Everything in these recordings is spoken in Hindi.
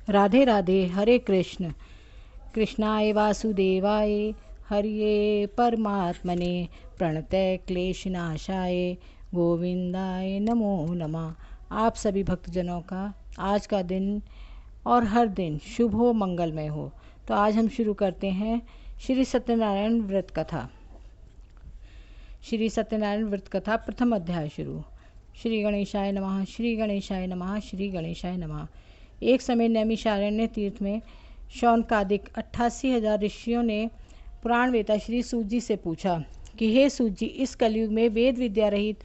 राधे राधे। हरे कृष्ण। कृष्णाय वासुदेवाय हरिये परमात्मने प्रणतय क्लेशनाशाय गोविंदाय नमो नमः। आप सभी भक्तजनों का आज का दिन और हर दिन शुभ हो, मंगलमय हो। तो आज हम शुरू करते हैं श्री सत्यनारायण व्रत कथा। श्री सत्यनारायण व्रत कथा प्रथम अध्याय शुरू। श्री गणेशाय नमः, श्री गणेशाय नमः, श्री गणेशाय नमः। एक समय नैमिषारण्य तीर्थ में शौनकादिक 88,000 ऋषियों ने पुराण वेता श्री सूत जी से पूछा कि हे सूत जी, इस कलयुग में वेद विद्या रहित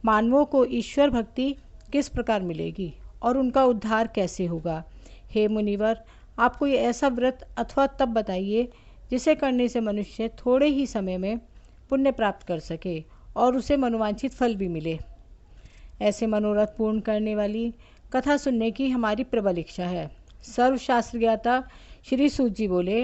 मानवों को ईश्वर भक्ति किस प्रकार मिलेगी और उनका उद्धार कैसे होगा। हे मुनिवर, आप कोई ऐसा व्रत अथवा तप बताइए जिसे करने से मनुष्य थोड़े ही समय में पुण्य प्राप्त कर सके और उसे मनोवांछित फल भी मिले। ऐसे मनोरथ पूर्ण करने वाली कथा सुनने की हमारी प्रबल इच्छा है। सर्वशास्त्र ज्ञाता श्री सूत जी बोले,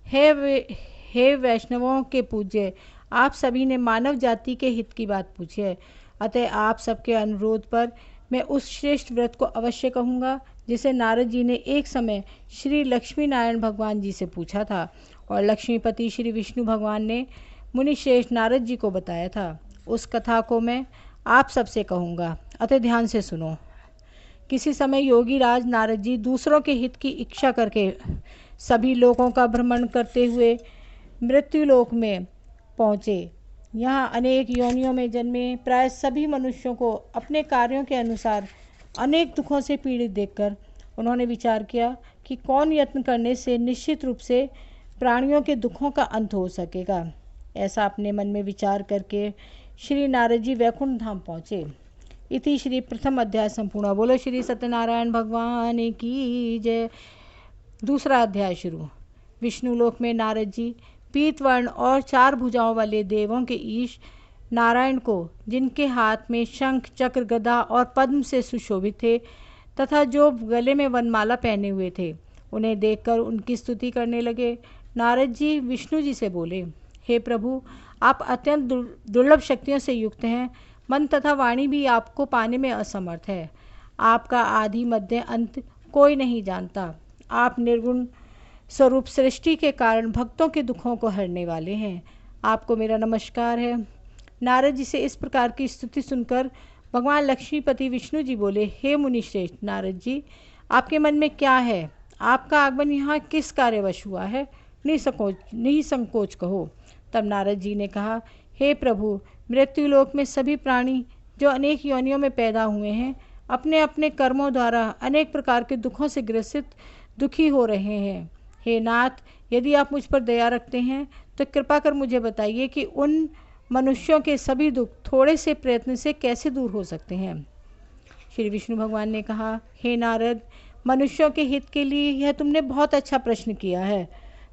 हे वैष्णवों के पूज्य, आप सभी ने मानव जाति के हित की बात पूछी है, अतः आप सबके अनुरोध पर मैं उस श्रेष्ठ व्रत को अवश्य कहूँगा जिसे नारद जी ने एक समय श्री लक्ष्मी नारायण भगवान जी से पूछा था और लक्ष्मीपति श्री विष्णु भगवान ने मुनि श्रेष्ठ नारद जी को बताया था। उस कथा को मैं आप सबसे कहूँगा, अतः ध्यान से सुनो। किसी समय योगी राज नारद जी दूसरों के हित की इच्छा करके सभी लोगों का भ्रमण करते हुए मृत्युलोक में पहुँचे। यहाँ अनेक योनियों में जन्मे प्राय सभी मनुष्यों को अपने कार्यों के अनुसार अनेक दुखों से पीड़ित देखकर उन्होंने विचार किया कि कौन यत्न करने से निश्चित रूप से प्राणियों के दुखों का अंत हो सकेगा। ऐसा अपने मन में विचार करके श्री नारद जी वैकुंठ धाम पहुँचे। इति श्री प्रथम अध्याय संपूर्ण। बोलो श्री सत्यनारायण भगवान की जय। दूसरा अध्याय शुरू। विष्णु लोक में नारद जी पीत वर्ण और 4 भुजाओं वाले देवों के ईश नारायण को, जिनके हाथ में शंख चक्र गदा और पद्म से सुशोभित थे तथा जो गले में वनमाला पहने हुए थे, उन्हें देखकर उनकी स्तुति करने लगे। नारद जी विष्णु जी से बोले, हे प्रभु, आप अत्यंत दुर्लभ शक्तियों से युक्त हैं। मन तथा वाणी भी आपको पाने में असमर्थ है। आपका आदि मध्य अंत कोई नहीं जानता। आप निर्गुण स्वरूप सृष्टि के कारण भक्तों के दुखों को हरने वाले हैं। आपको मेरा नमस्कार है। नारद जी से इस प्रकार की स्तुति सुनकर भगवान लक्ष्मीपति विष्णु जी बोले, हे मुनिश्रेष्ठ नारद जी, आपके मन में क्या है? आपका आगमन यहाँ किस कार्यवश हुआ है? निसंकोच कहो। तब नारद जी ने कहा, हे प्रभु, मृत्युलोक में सभी प्राणी जो अनेक योनियों में पैदा हुए हैं, अपने अपने कर्मों द्वारा अनेक प्रकार के दुखों से ग्रसित दुखी हो रहे हैं। हे नाथ, यदि आप मुझ पर दया रखते हैं तो कृपा कर मुझे बताइए कि उन मनुष्यों के सभी दुख थोड़े से प्रयत्न से कैसे दूर हो सकते हैं। श्री विष्णु भगवान ने कहा, हे नारद, मनुष्यों के हित के लिए यह तुमने बहुत अच्छा प्रश्न किया है।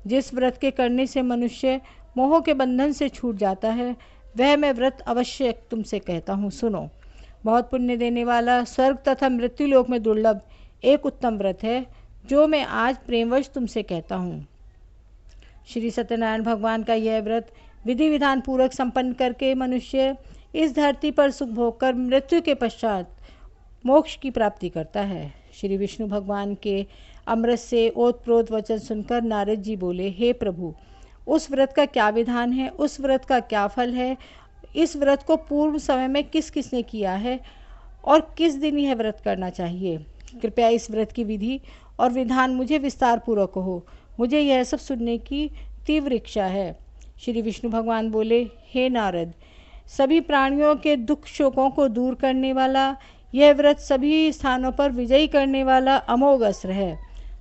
जिस व्रत के करने से मनुष्य मोह के बंधन से छूट जाता है, वह मैं व्रत अवश्य तुमसे कहता हूँ, सुनो। बहुत पुण्य देने वाला, स्वर्ग तथा मृत्युलोक में दुर्लभ एक उत्तम व्रत है जो मैं आज प्रेमवश तुमसे कहता हूँ। श्री सत्यनारायण भगवान का यह व्रत विधि विधान पूर्वक संपन्न करके मनुष्य इस धरती पर सुख भोग कर मृत्यु के पश्चात मोक्ष की प्राप्ति करता है। श्री विष्णु भगवान के अमृत से ओतप्रोत वचन सुनकर नारद जी बोले, हे प्रभु, उस व्रत का क्या विधान है? उस व्रत का क्या फल है? इस व्रत को पूर्व समय में किस किसने किया है और किस दिन यह व्रत करना चाहिए? कृपया इस व्रत की विधि और विधान मुझे विस्तार पूर्वक कहो। मुझे यह सब सुनने की तीव्र इच्छा है। श्री विष्णु भगवान बोले, हे नारद, सभी प्राणियों के दुख शोकों को दूर करने वाला यह व्रत सभी स्थानों पर विजयी करने वाला अमोघ अस्त्र है।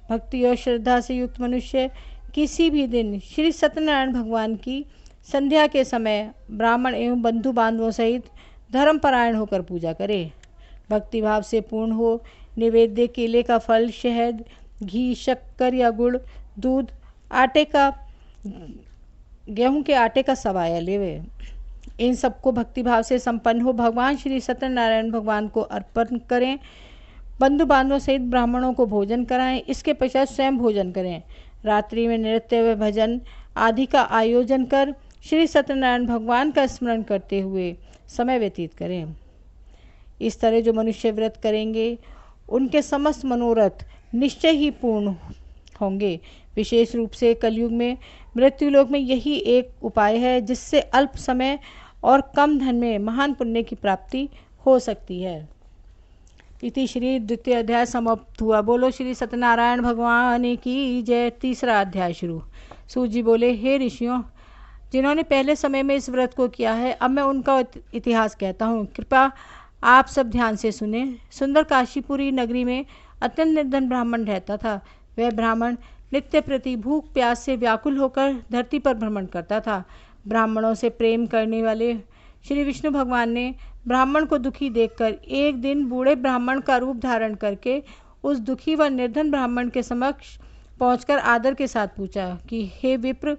भक्ति और श्रद्धा से युक्त मनुष्य किसी भी दिन श्री सत्यनारायण भगवान की संध्या के समय ब्राह्मण एवं बंधु बांधवों सहित धर्मपरायण होकर पूजा करे। भक्ति भाव से पूर्ण हो निवेद्य केले का फल, शहद, घी, शक्कर या गुड़, दूध, गेहूं के आटे का सवाया लेवे। इन सबको भक्ति भाव से संपन्न हो भगवान श्री सत्यनारायण भगवान को अर्पण करें। बंधु बांधवों सहित ब्राह्मणों को भोजन कराएं। इसके पश्चात स्वयं भोजन करें। रात्रि में नृत्य व भजन आदि का आयोजन कर श्री सत्यनारायण भगवान का स्मरण करते हुए समय व्यतीत करें। इस तरह जो मनुष्य व्रत करेंगे उनके समस्त मनोरथ निश्चय ही पूर्ण होंगे। विशेष रूप से कलयुग में मृत्युलोक में यही एक उपाय है जिससे अल्प समय और कम धन में महान पुण्य की प्राप्ति हो सकती है। इति श्री द्वितीय अध्याय समाप्त हुआ। बोलो श्री सत्यनारायण भगवान की जय। तीसरा अध्याय शुरू। सूत जी बोले, हे ऋषियों, जिन्होंने पहले समय में इस व्रत को किया है, अब मैं उनका इतिहास कहता हूँ। कृपा आप सब ध्यान से सुने। सुंदर काशीपुरी नगरी में अत्यंत निर्धन ब्राह्मण रहता था। वह ब्राह्मण नित्य प्रति भूख प्यास से व्याकुल होकर धरती पर भ्रमण करता था। ब्राह्मणों से प्रेम करने वाले श्री विष्णु भगवान ने ब्राह्मण को दुखी देखकर एक दिन बूढ़े ब्राह्मण का रूप धारण करके उस दुखी व निर्धन ब्राह्मण के समक्ष पहुंचकर आदर के साथ पूछा कि हे विप्र,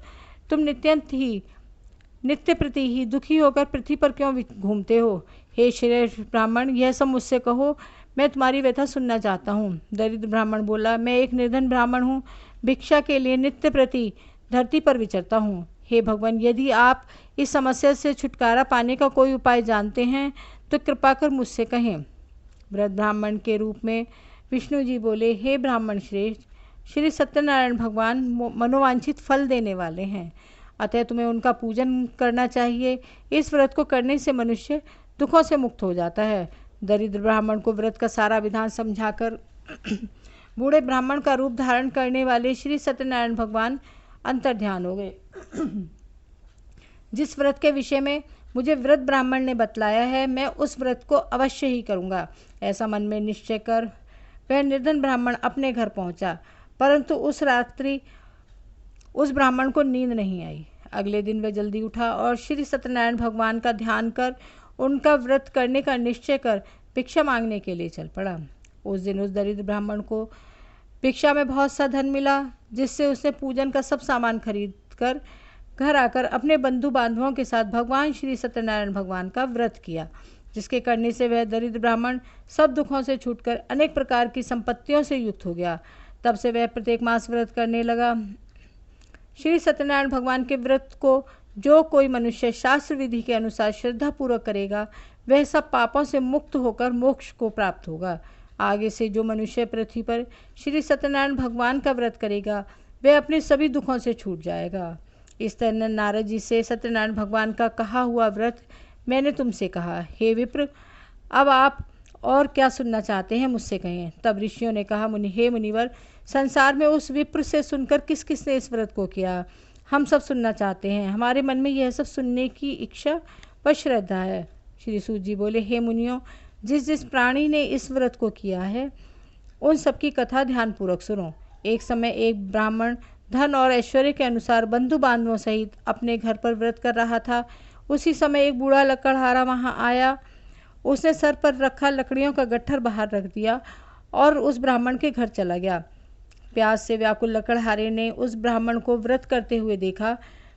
तुम नित्य प्रति ही दुखी होकर पृथ्वी पर क्यों घूमते हो? हे श्रेष्ठ ब्राह्मण, यह सब मुझसे कहो, मैं तुम्हारी व्यथा सुनना चाहता हूँ। दरिद्र ब्राह्मण बोला, मैं एक निर्धन ब्राह्मण हूँ, भिक्षा के लिए नित्य प्रति धरती पर विचरता हूँ। हे भगवान, यदि आप इस समस्या से छुटकारा पाने का कोई उपाय जानते हैं तो कृपा कर मुझसे कहें। वृद्ध ब्राह्मण के रूप में विष्णु जी बोले, हे ब्राह्मण श्रेष्ठ, श्री सत्यनारायण भगवान मनोवांछित फल देने वाले हैं, अतः तुम्हें उनका पूजन करना चाहिए। इस व्रत को करने से मनुष्य दुखों से मुक्त हो जाता है। दरिद्र ब्राह्मण को व्रत का सारा विधान समझाकर बूढ़े ब्राह्मण का रूप धारण करने वाले श्री सत्यनारायण भगवान अंतर्ध्यान हो गए। जिस व्रत के विषय में मुझे वृद्ध ब्राह्मण ने बतलाया है, मैं उस व्रत को अवश्य ही करूँगा, ऐसा मन में निश्चय कर वह निर्धन ब्राह्मण अपने घर पहुँचा। परंतु उस रात्रि उस ब्राह्मण को नींद नहीं आई। अगले दिन वह जल्दी उठा और श्री सत्यनारायण भगवान का ध्यान कर उनका व्रत करने का निश्चय कर भिक्षा मांगने के लिए चल पड़ा। उस दिन उस दरिद्र ब्राह्मण को भिक्षा में बहुत सा धन मिला, जिससे उसने पूजन का सब सामान खरीद कर घर आकर अपने बंधु बांधवों के साथ भगवान श्री सत्यनारायण भगवान का व्रत किया, जिसके करने से वह दरिद्र ब्राह्मण सब दुखों से छूटकर अनेक प्रकार की संपत्तियों से युक्त हो गया। तब से वह प्रत्येक मास व्रत करने लगा। श्री सत्यनारायण भगवान के व्रत को जो कोई मनुष्य शास्त्र विधि के अनुसार श्रद्धापूर्वक करेगा, वह सब पापों से मुक्त होकर मोक्ष को प्राप्त होगा। आगे से जो मनुष्य पृथ्वी पर श्री सत्यनारायण भगवान का व्रत करेगा, वह अपने सभी दुखों से छूट जाएगा। इस तरह नारद जी से सत्यनारायण भगवान का कहा हुआ व्रत मैंने तुमसे कहा। हे विप्र, अब आप और क्या सुनना चाहते हैं, मुझसे कहें। तब ऋषियों ने कहा, हे मुनिवर, संसार में उस विप्र से सुनकर किस किस ने इस व्रत को किया, हम सब सुनना चाहते हैं। हमारे मन में यह सब सुनने की इच्छा व श्रद्धा है। श्री सूत जी बोले, हे मुनियों, जिस जिस प्राणी ने इस व्रत को किया है, उन सबकी कथा ध्यानपूर्वक सुनो। एक समय एक ब्राह्मण धन और ऐश्वर्य के अनुसार बंधु बांधवों सहित अपने घर पर व्रत कर रहा था। उसी समय एक बूढ़ा लकड़हारा वहां आया। उसने सर पर रखा लकड़ियों का गट्ठर बाहर रख दिया और उस ब्राह्मण के घर चला गया। प्यास से व्याकुल लकड़हारे ने उस ब्राह्मण को व्रत करते हुए देखा।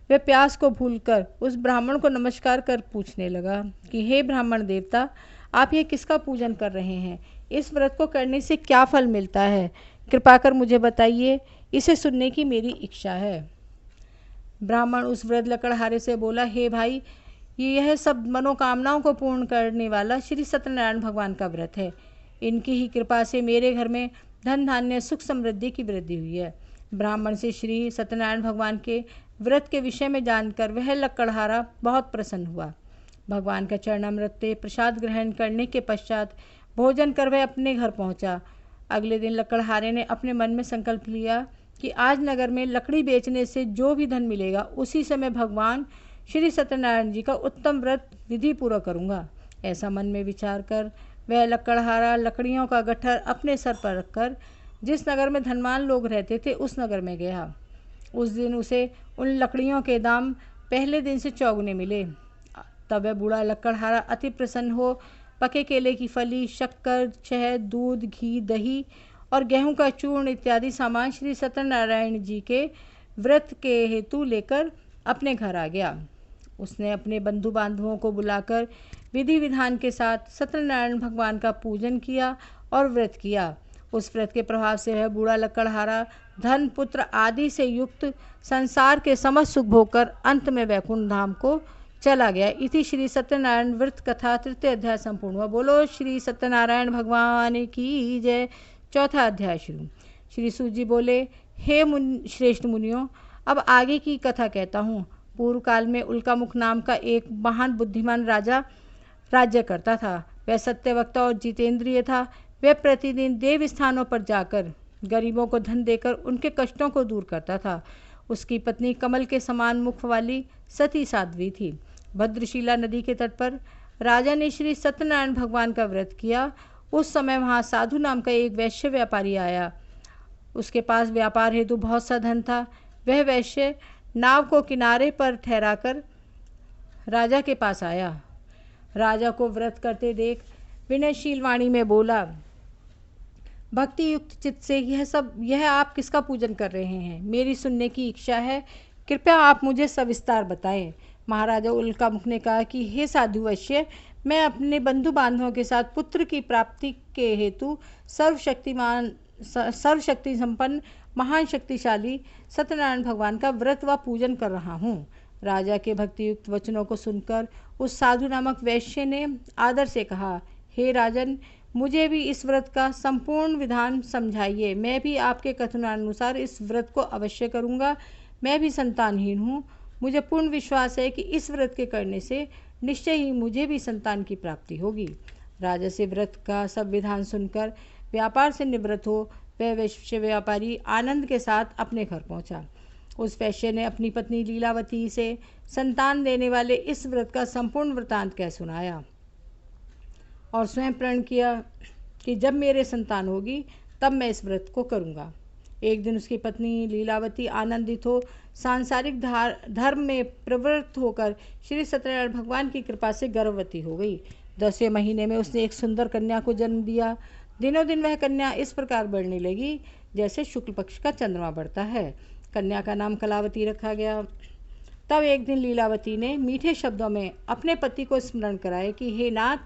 वह प्यास को भूलकर उस ब्राह्मण को नमस्कार कर पूछने लगा कि हे ब्राह्मण देवता, आप ये किसका पूजन कर रहे हैं? इस व्रत को करने से क्या फल मिलता है? कृपा कर मुझे बताइए, इसे सुनने की मेरी इच्छा है। ब्राह्मण उस वृद्ध लकड़हारे से बोला, हे भाई, यह सब मनोकामनाओं को पूर्ण करने वाला श्री सत्यनारायण भगवान का व्रत है। इनकी ही कृपा से मेरे घर में धन धान्य सुख समृद्धि की वृद्धि हुई है। ब्राह्मण से श्री सत्यनारायण भगवान के व्रत के विषय में जानकर वह लकड़हारा बहुत प्रसन्न हुआ। भगवान का चरणामृत से प्रसाद ग्रहण करने के पश्चात भोजन कर वह अपने घर पहुंचा। अगले दिन लकड़हारे ने अपने मन में संकल्प लिया कि आज नगर में लकड़ी बेचने से जो भी धन मिलेगा, उसी से मैं भगवान श्री सत्यनारायण जी का उत्तम व्रत विधि पूरा करूँगा। ऐसा मन में विचार कर वह लकड़हारा लकड़ियों का गट्ठर अपने सर पर रखकर जिस नगर में धनवान लोग रहते थे, उस नगर में गया। उस दिन उसे उन लकड़ियों के दाम पहले दिन से चौगुने मिले। तब वह बूढ़ा लकड़हारा अति प्रसन्न हो पके केले की फली, शक्कर, शहद, दूध, घी, दही और गेहूं का चूर्ण इत्यादि सामान श्री सत्यनारायण जी के व्रत के हेतु लेकर अपने घर आ गया। उसने अपने बंधु बांधवों को बुलाकर विधि विधान के साथ सत्यनारायण भगवान का पूजन किया और व्रत किया। उस व्रत के प्रभाव से वह बूढ़ा लकड़हारा धन, पुत्र आदि से युक्त संसार के समस्त सुख भोगकर अंत में वैकुंठ धाम को चला गया। इति श्री सत्यनारायण व्रत कथा तृतीय अध्याय संपूर्ण हुआ। बोलो श्री सत्यनारायण भगवान की जय। चौथा अध्याय शुरू। श्री सूत जी बोले, हे श्रेष्ठ मुनियों, अब आगे की कथा कहता हूँ। पूर्व काल में उल्कामुख नाम का एक महान बुद्धिमान राजा राज्य करता था। वह सत्यवक्ता और जितेंद्रिय था। वह प्रतिदिन देव स्थानों पर जाकर गरीबों को धन देकर उनके कष्टों को दूर करता था। उसकी पत्नी कमल के समान मुख वाली सती साध्वी थी। भद्रशिला नदी के तट पर राजा ने श्री सत्यनारायण भगवान का व्रत किया। उस समय वहाँ साधु नाम का एक वैश्य व्यापारी आया। उसके पास व्यापार हेतु बहुत सा धन था। वह वैश्य नाव को किनारे पर ठहराकर राजा के पास आया। राजा को व्रत करते देख विनयशील वाणी में बोला, भक्ति युक्त चित्त से यह आप किसका पूजन कर रहे हैं? मेरी सुनने की इच्छा है, कृपया आप मुझे सविस्तार बताएं। महाराजा उल्कामुख ने कहा कि हे साधु वैश्य, मैं अपने बंधु बांधवों के साथ पुत्र की प्राप्ति के हेतु सर्वशक्ति संपन्न महान शक्तिशाली सत्यनारायण भगवान का व्रत व पूजन कर रहा हूँ। राजा के भक्तियुक्त वचनों को सुनकर उस साधु नामक वैश्य ने आदर से कहा, हे राजन, मुझे भी इस व्रत का संपूर्ण विधान समझाइए। मैं भी आपके कथनानुसार इस व्रत को अवश्य करूँगा। मैं भी संतानहीन हूँ। मुझे पूर्ण विश्वास है कि इस व्रत के करने से निश्चय ही मुझे भी संतान की प्राप्ति होगी। राजा से व्रत का सब विधान सुनकर व्यापार से निवृत्त हो वह वैश्य व्यापारी आनंद के साथ अपने घर पहुंचा। उस वैश्य ने अपनी पत्नी लीलावती से संतान देने वाले इस व्रत का संपूर्ण वृतांत कह सुनाया और स्वयं प्रण किया कि जब मेरे संतान होगी तब मैं इस व्रत को करूँगा। एक दिन उसकी पत्नी लीलावती आनंदित हो सांसारिक धर्म में प्रवृत्त होकर श्री सत्यनारायण भगवान की कृपा से गर्भवती हो गई। 10वें महीने में उसने एक सुंदर कन्या को जन्म दिया। दिनों दिन वह कन्या इस प्रकार बढ़ने लगी जैसे शुक्ल पक्ष का चंद्रमा बढ़ता है। कन्या का नाम कलावती रखा गया। तब एक दिन लीलावती ने मीठे शब्दों में अपने पति को स्मरण कराया कि हे नाथ,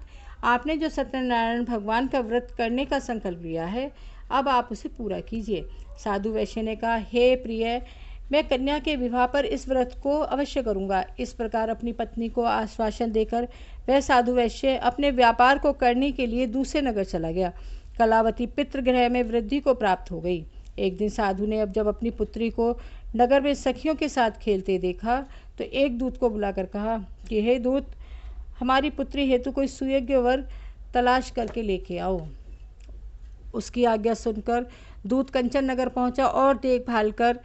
आपने जो सत्यनारायण भगवान का व्रत करने का संकल्प लिया है, अब आप उसे पूरा कीजिए। साधु वैश्य ने कहा, हे प्रिय, मैं कन्या के विवाह पर इस व्रत को अवश्य करूँगा। इस प्रकार अपनी पत्नी को आश्वासन देकर वह साधु वैश्य अपने व्यापार को करने के लिए दूसरे नगर चला गया। कलावती पितृगृह में वृद्धि को प्राप्त हो गई। एक दिन साधु ने जब अपनी पुत्री को नगर में सखियों के साथ खेलते देखा तो एक दूत को बुलाकर कहा कि हे दूत, हमारी पुत्री हेतु कोई सुयोग्य वर तलाश करके लेके आओ। उसकी आज्ञा सुनकर दूत कंचन नगर पहुंचा और देखभाल कर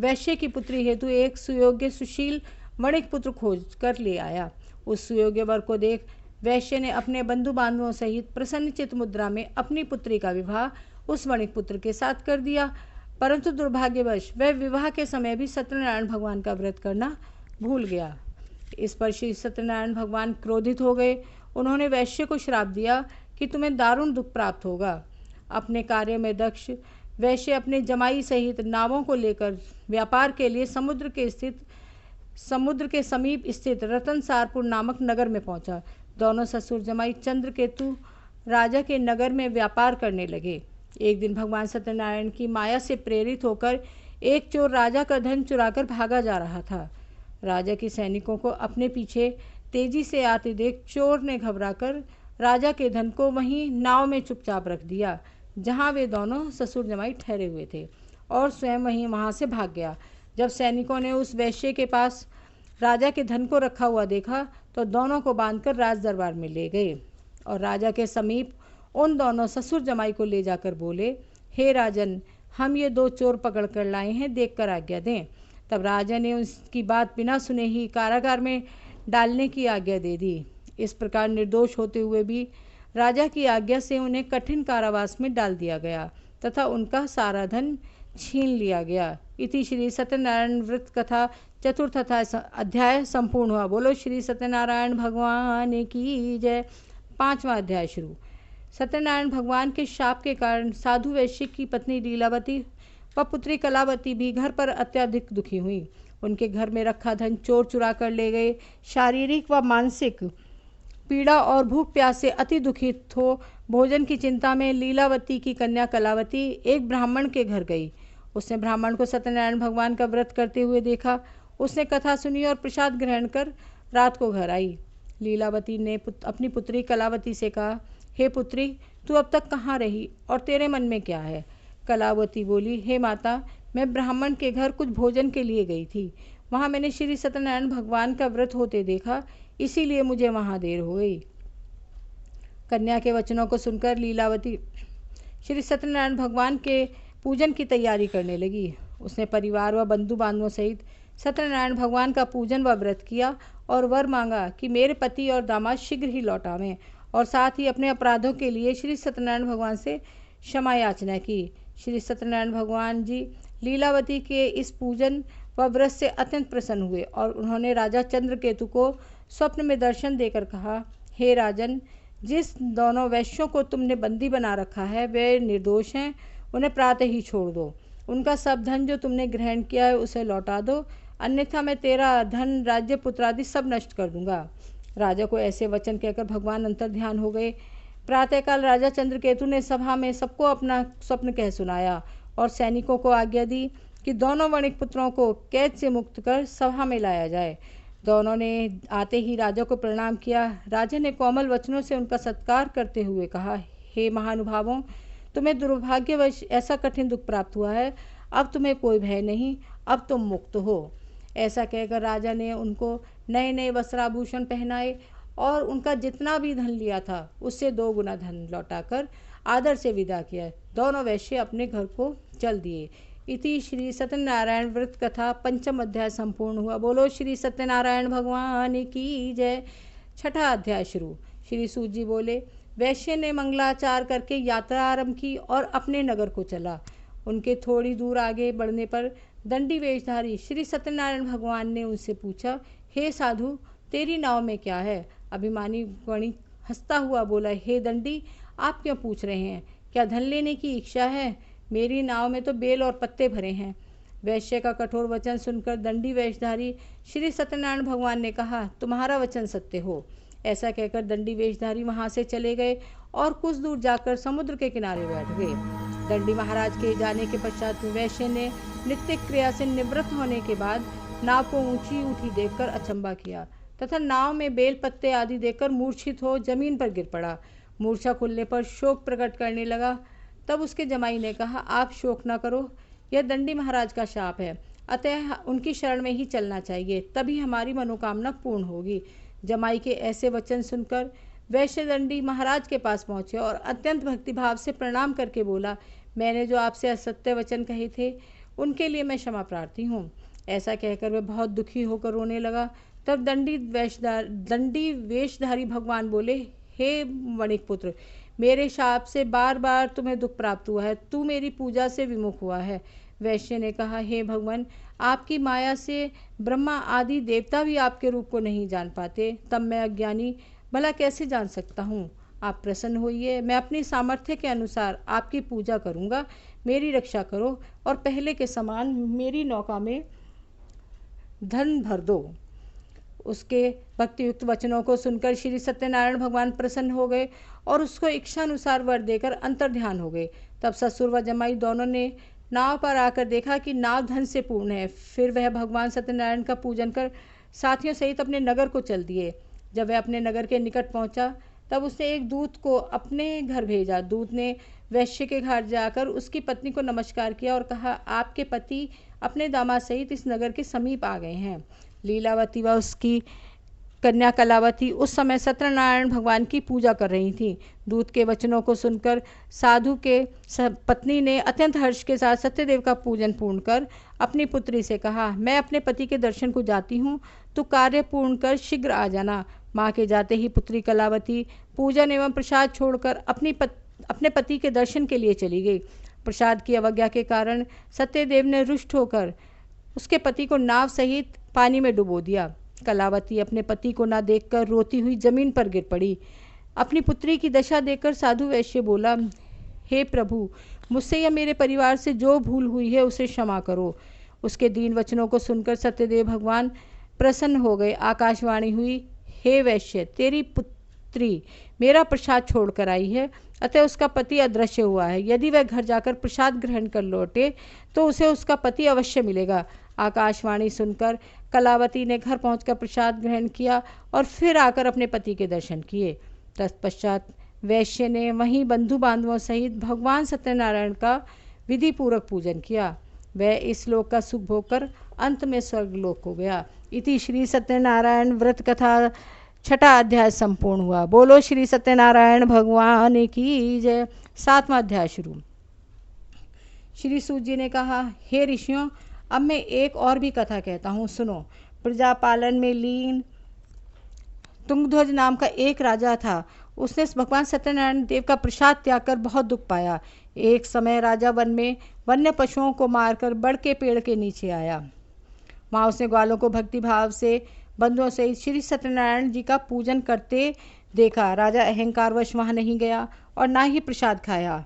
वैश्य की पुत्री हेतु एक सुयोग्य सुशील वणिक पुत्र खोज कर ले आया। उस सुयोग्य वर को देख वैश्य ने अपने बंधु बांधवों सहित प्रसन्नचित मुद्रा में अपनी पुत्री का विवाह उस वणिक पुत्र के साथ कर दिया। परंतु दुर्भाग्यवश वह विवाह के समय भी सत्यनारायण भगवान का व्रत करना भूल गया। इस पर श्री सत्यनारायण भगवान क्रोधित हो गए। उन्होंने वैश्य को श्राप दिया कि तुम्हें दारुण दुख प्राप्त होगा। अपने कार्य में दक्ष वैश्य अपने जमाई सहित नावों को लेकर व्यापार के लिए समुद्र के समीप स्थित रतनसारपुर नामक नगर में पहुंचा। दोनों ससुर जमाई चंद्रकेतु राजा के नगर में व्यापार करने लगे। एक दिन भगवान सत्यनारायण की माया से प्रेरित होकर एक चोर राजा का धन चुराकर भागा जा रहा था। राजा के सैनिकों को अपने पीछे तेजी से आते देख चोर ने घबराकर राजा के धन को वहीं नाव में चुपचाप रख दिया जहां वे दोनों ससुर जमाई ठहरे हुए थे और स्वयं वहां से भाग गया। जब सैनिकों ने उस वैश्य के पास राजा के धन को रखा हुआ देखा तो दोनों को बांधकर राज दरबार में ले गए और राजा के समीप उन दोनों ससुर जमाई को ले जाकर बोले, हे राजन, हम ये दो चोर पकड़ कर लाए हैं, देख कर आज्ञा दें। तब राजा ने उसकी बात बिना सुने ही कारागार में डालने की आज्ञा दे दी। इस प्रकार निर्दोष होते हुए भी राजा की आज्ञा से उन्हें कठिन कारावास में डाल दिया गया तथा उनका सारा धन छीन लिया गया। इति श्री सत्यनारायण व्रत कथा चतुर्थ अध्याय संपूर्ण हुआ। बोलो श्री सत्यनारायण भगवान की जय। 5वां अध्याय शुरू। सत्यनारायण भगवान के शाप के कारण साधु वैश्य की पत्नी लीलावती व पुत्री कलावती भी घर पर अत्यधिक दुखी हुई। उनके घर में रखा धन चोर चुरा कर ले गए। शारीरिक व मानसिक पीड़ा और भूख प्यास से अति दुखित हो भोजन की चिंता में लीलावती की कन्या कलावती एक ब्राह्मण के घर गई। उसने ब्राह्मण को सत्यनारायण भगवान का व्रत करते हुए देखा। उसने कथा सुनी और प्रसाद ग्रहण कर रात को घर आई। लीलावती ने अपनी पुत्री कलावती से कहा, हे पुत्री, तू अब तक कहाँ रही और तेरे मन में क्या है? कलावती बोली, हे माता, मैं ब्राह्मण के घर कुछ भोजन के लिए गई थी। वहाँ मैंने श्री सत्यनारायण भगवान का व्रत होते देखा, इसीलिए मुझे वहाँ देर हो गई। कन्या के वचनों को सुनकर लीलावती श्री सत्यनारायण भगवान के पूजन की तैयारी करने लगी। उसने परिवार व बंधु बांधवों सहित सत्यनारायण भगवान का पूजन व व्रत किया और वर मांगा कि मेरे पति और दामाद शीघ्र ही लौट आवें, और साथ ही अपने अपराधों के लिए श्री सत्यनारायण भगवान से क्षमा याचना की। श्री सत्यनारायण भगवान जी लीलावती के इस पूजन व व्रत से अत्यंत प्रसन्न हुए और उन्होंने राजा चंद्रकेतु को स्वप्न में दर्शन देकर कहा, हे राजन, जिस दोनों वैश्यों को तुमने बंदी बना रखा है वे निर्दोष हैं, उन्हें प्रातः ही छोड़ दो। उनका सब धन जो तुमने ग्रहण किया है उसे लौटा दो, अन्यथा मैं तेरा धन, राज्य, पुत्र आदि सब नष्ट कर दूंगा। राजा को ऐसे वचन कहकर भगवान अंतर ध्यान हो गए। प्रातःकाल राजा चंद्रकेतु ने सभा में सबको अपना स्वप्न कह सुनाया और सैनिकों को आज्ञा दी कि दोनों वणिक पुत्रों को कैद से मुक्त कर सभा में लाया जाए। दोनों ने आते ही राजा को प्रणाम किया। राजा ने कोमल वचनों से उनका सत्कार करते हुए कहा, हे महानुभावों, तुम्हें दुर्भाग्यवश ऐसा कठिन दुख प्राप्त हुआ है, अब तुम्हें कोई भय नहीं, अब तुम मुक्त हो। ऐसा कहकर राजा ने उनको नए नए वस्त्राभूषण पहनाए और उनका जितना भी धन लिया था उससे 2 गुना धन लौटाकर आदर से विदा किया। दोनों वैश्य अपने घर को चल दिए। इति श्री सत्यनारायण व्रत कथा पंचम अध्याय संपूर्ण हुआ। बोलो श्री सत्यनारायण भगवान की जय। छठा अध्याय शुरू। श्री सूत जी बोले, वैश्य ने मंगलाचार करके यात्रा आरंभ की और अपने नगर को चला। उनके थोड़ी दूर आगे बढ़ने पर दंडी वेशधारी श्री सत्यनारायण भगवान ने उनसे पूछा, हे साधु, तेरी नाव में क्या है? अभिमानी वणिक हंसता हुआ बोला, हे दंडी, आप क्यों पूछ रहे हैं? क्या धन लेने की इच्छा है? मेरी नाव में तो बेल और पत्ते भरे हैं। वैश्य का कठोर वचन सुनकर दंडी वेशधारी श्री सत्यनारायण भगवान ने कहा, तुम्हारा वचन सत्य हो। ऐसा कहकर दंडी वेशधारी वहां से चले गए और कुछ दूर जाकर समुद्र के किनारे बैठ गए। दंडी महाराज के जाने के पश्चात वैश्य ने नित्य क्रिया से निवृत्त होने के बाद नाव को ऊंची उठी देखकर अचंबा किया तथा नाव में बेल पत्ते आदि देखकर मूर्छित हो जमीन पर गिर पड़ा। मूर्छा खुलने पर शोक प्रकट करने लगा। तब उसके जमाई ने कहा, आप शोक न करो, यह दंडी महाराज का शाप है, अतः उनकी शरण में ही चलना चाहिए, तभी हमारी मनोकामना पूर्ण होगी। जमाई के ऐसे वचन सुनकर वैश्य दंडी महाराज के पास पहुंचे और अत्यंत भक्तिभाव से प्रणाम करके बोला, मैंने जो आपसे असत्य वचन कहे थे उनके लिए मैं क्षमा प्रार्थी हूँ। ऐसा कहकर वह बहुत दुखी होकर रोने लगा। तब दंडी वेशधारी भगवान बोले, हे वणिक पुत्र, मेरे शाप से बार बार तुम्हें दुख प्राप्त हुआ है, तू मेरी पूजा से विमुख हुआ है। वैश्य ने कहा, हे भगवान, आपकी माया से ब्रह्मा आदि देवता भी आपके रूप को नहीं जान पाते, तब मैं अज्ञानी भला कैसे जान सकता हूँ? आप प्रसन्न होइए, मैं अपनी सामर्थ्य के अनुसार आपकी पूजा करूँगा, मेरी रक्षा करो और पहले के समान मेरी नौका में धन भर दो। उसके भक्तियुक्त वचनों को सुनकर श्री सत्यनारायण भगवान प्रसन्न हो गए और उसको इच्छानुसार वर देकर अंतर्ध्यान हो गए। तब ससुर व जमाई दोनों ने नाव पर आकर देखा कि नाव धन से पूर्ण है। फिर वह भगवान सत्यनारायण का पूजन कर साथियों सहित अपने नगर को चल दिए। जब वह अपने नगर के निकट पहुंचा तब उसने एक दूत को अपने घर भेजा। दूत ने वैश्य के घर जाकर उसकी पत्नी को नमस्कार किया और कहा, आपके पति अपने दामाद सहित इस नगर के समीप आ गए हैं। लीलावती व उसकी कन्या कलावती उस समय सत्यनारायण भगवान की पूजा कर रही थी। दूत के वचनों को सुनकर साधु के पत्नी ने अत्यंत हर्ष के साथ सत्यदेव का पूजन पूर्ण कर अपनी पुत्री से कहा, मैं अपने पति के दर्शन को जाती हूँ, तो कार्य पूर्ण कर शीघ्र आ जाना। माँ के जाते ही पुत्री कलावती पूजन एवं प्रसाद छोड़कर अपने पति के दर्शन के लिए चली गई। प्रसाद की अवज्ञा के कारण सत्यदेव ने रुष्ट होकर उसके पति को नाव सहित पानी में डुबो दिया। कलावती अपने पति को न देखकर रोती हुई जमीन पर गिर पड़ी। अपनी पुत्री की दशा देखकर साधु वैश्य बोला, हे प्रभु, मुझसे या मेरे परिवार से जो भूल हुई है उसे क्षमा करो। उसके दीन वचनों को सुनकर सत्यदेव भगवान प्रसन्न हो गए। आकाशवाणी हुई, हे वैश्य, तेरी पुत्री मेरा प्रसाद छोड़कर आई है, अतः उसका पति अदृश्य हुआ है। यदि वह घर जाकर प्रसाद ग्रहण कर लौटे तो उसे उसका पति अवश्य मिलेगा। आकाशवाणी सुनकर कलावती ने घर पहुंचकर प्रसाद ग्रहण किया और फिर आकर अपने पति के दर्शन किए। तत्पश्चात वैश्य ने वहीं बंधु बांधवों सहित भगवान सत्यनारायण का विधि पूर्वक पूजन किया। वह इस लोक का सुख भोग कर अंत में स्वर्ग लोक को गया। इति श्री सत्यनारायण व्रत कथा छठा अध्याय संपूर्ण हुआ। बोलो श्री सत्यनारायण भगवान की जय। 7वां अध्याय शुरू। श्री सूत जी ने कहा, हे ऋषियों, अब मैं एक और भी कथा कहता हूँ, सुनो। प्रजा पालन में लीन तुंगध्वज नाम का एक राजा था। उसने भगवान सत्यनारायण देव का प्रसाद त्याग कर बहुत दुख पाया। एक समय राजा वन में वन्य पशुओं को मारकर बड़ के पेड़ के नीचे आया। वहाँ उसने ग्वालों को भक्ति भाव से बंधुओं से श्री सत्यनारायण जी का पूजन करते देखा। राजा अहंकारवश वहाँ नहीं गया और ना ही प्रसाद खाया।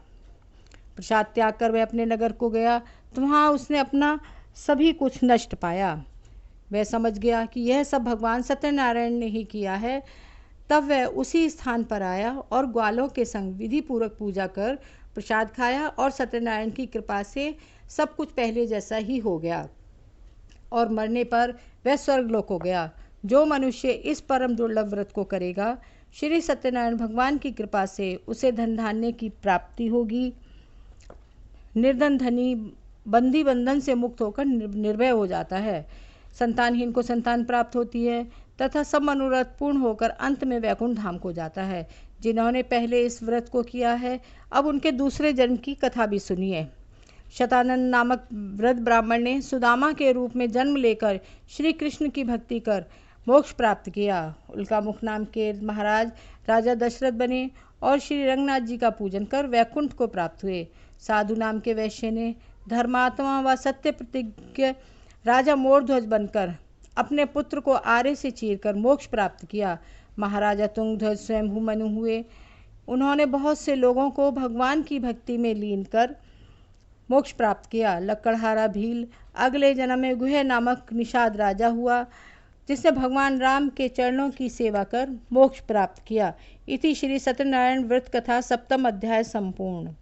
प्रसाद त्याग कर वह अपने नगर को गया तो वहाँ उसने अपना सभी कुछ नष्ट पाया। वह समझ गया कि यह सब भगवान सत्यनारायण ने ही किया है। तब वह उसी स्थान पर आया और ग्वालों के संग विधि पूर्वक पूजा कर प्रसाद खाया और सत्यनारायण की कृपा से सब कुछ पहले जैसा ही हो गया और मरने पर वह स्वर्गलोक हो गया। जो मनुष्य इस परम दुर्लभ व्रत को करेगा, श्री सत्यनारायण भगवान की कृपा से उसे धन धान्य की प्राप्ति होगी। निर्धन धनी बंदी बंधन से मुक्त होकर निर्भय हो जाता है। संतानहीन को संतान प्राप्त होती है तथा सब मनोरथ पूर्ण होकर अंत में वैकुंठ धाम को जाता है। जिन्होंने पहले इस व्रत को किया है, अब उनके दूसरे जन्म की कथा भी सुनिए। शतानंद नामक वृद्ध ब्राह्मण ने सुदामा के रूप में जन्म लेकर श्री कृष्ण की भक्ति कर मोक्ष प्राप्त किया। उल्का मुख नाम के महाराज राजा दशरथ बने और श्री रंगनाथ जी का पूजन कर वैकुंठ को प्राप्त हुए। साधु नाम के वैश्य ने धर्मात्मा व सत्य प्रतिज्ञ राजा मोरध्वज बनकर अपने पुत्र को आरे से चीरकर मोक्ष प्राप्त किया। महाराजा तुंगध्वज स्वयं मनु हुए। उन्होंने बहुत से लोगों को भगवान की भक्ति में लीन कर मोक्ष प्राप्त किया। लक्कड़हारा भील अगले जन्म में गुह नामक निषाद राजा हुआ, जिसने भगवान राम के चरणों की सेवा कर मोक्ष प्राप्त किया। इति श्री सत्यनारायण व्रत कथा 7वां अध्याय संपूर्ण।